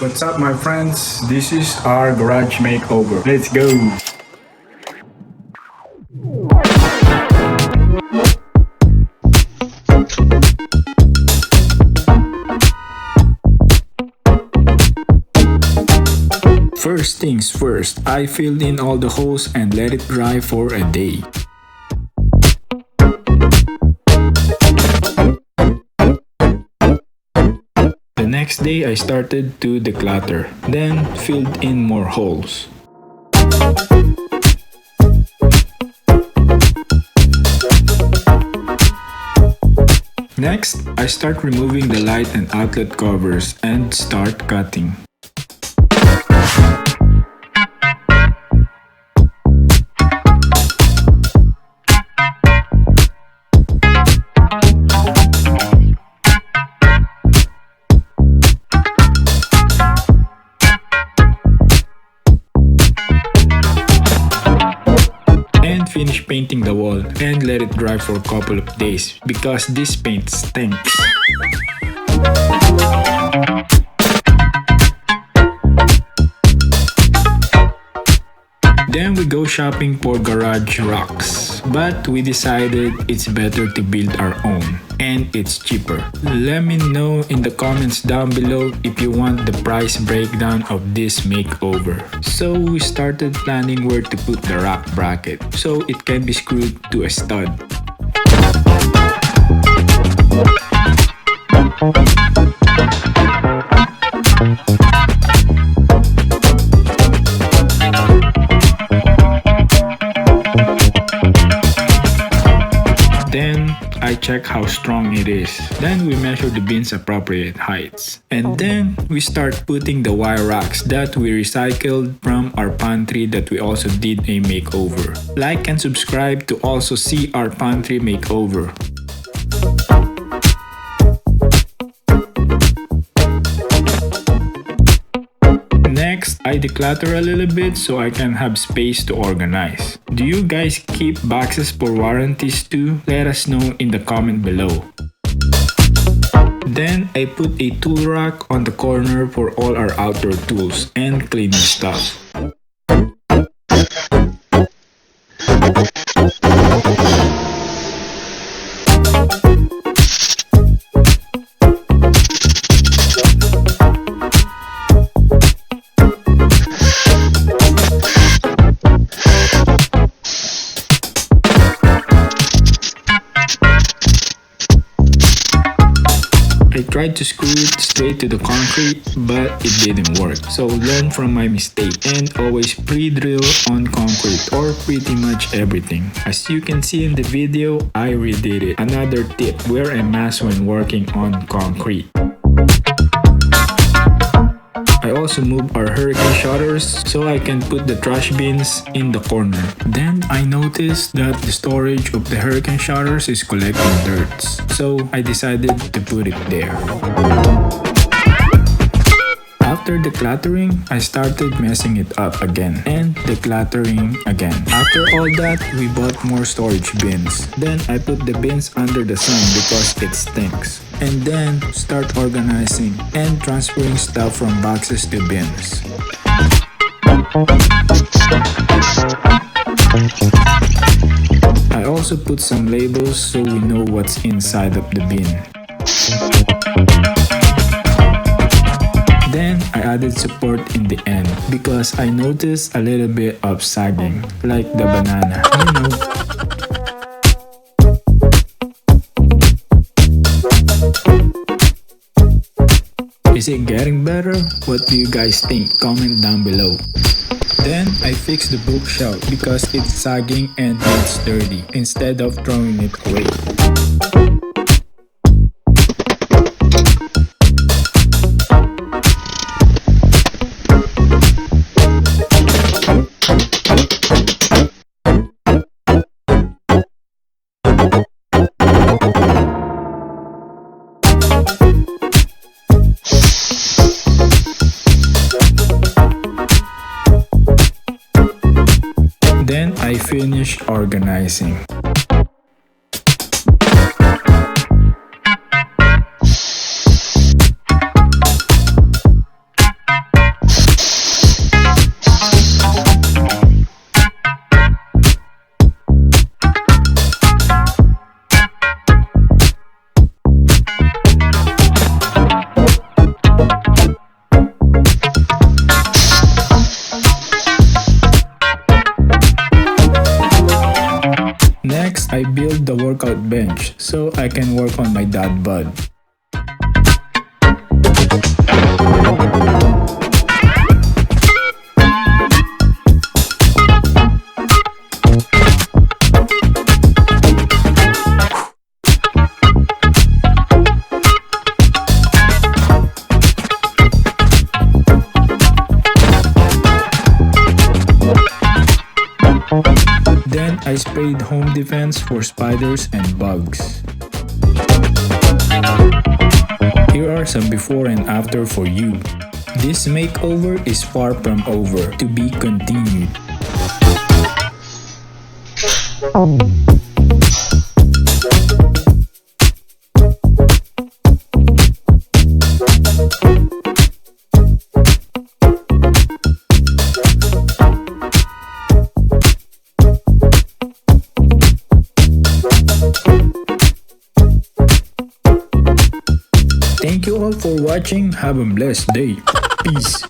What's up, my friends? This is our garage makeover. Let's go! First things first, I filled in all the holes and let it dry for a day. The next day I started to declutter, then filled in more holes. Next, I start removing the light and outlet covers and start cutting. Finish painting the wall and let it dry for a couple of days because this paint stinks. Then we go shopping for garage rocks, but we decided it's better to build our own and it's cheaper. Let me know in the comments down below if you want the price breakdown of this makeover. So we started planning where to put the rock bracket so it can be screwed to a stud. Then I check how strong it is. Then we measure the bin's appropriate heights. And then we start putting the wire racks that we recycled from our pantry that we also did a makeover. Like and subscribe to also see our pantry makeover. Next, I declutter a little bit so I can have space to organize. Do you guys keep boxes for warranties too? Let us know in the comment below. Then I put a tool rack on the corner for all our outdoor tools and cleaning stuff. I tried to screw it straight to the concrete, but it didn't work. So learn from my mistake and always pre-drill on concrete or pretty much everything. As you can see in the video, I redid it. Another tip, wear a mask when working on concrete. I also moved our hurricane shutters so I can put the trash bins in the corner. Then I noticed that the storage of the hurricane shutters is collecting dirt, so I decided to put it there. After decluttering, I started messing it up again and decluttering again. After all that, we bought more storage bins. Then I put the bins under the sun because it stinks. And then start organizing and transferring stuff from boxes to bins. I also put some labels so we know what's inside of the bin. Then I added support in the end because I noticed a little bit of sagging, like the banana, you know. Is it getting better? What do you guys think? Comment down below. Then I fixed the bookshelf because it's sagging and needs sturdy instead of throwing it away. Then I finish organizing. I built the workout bench so I can work on my dad bod. Then I sprayed home defense for spiders and bugs. Here are some before and after for you. This makeover is far from over, to be continued. Thank you all for watching. Have a blessed day. Peace.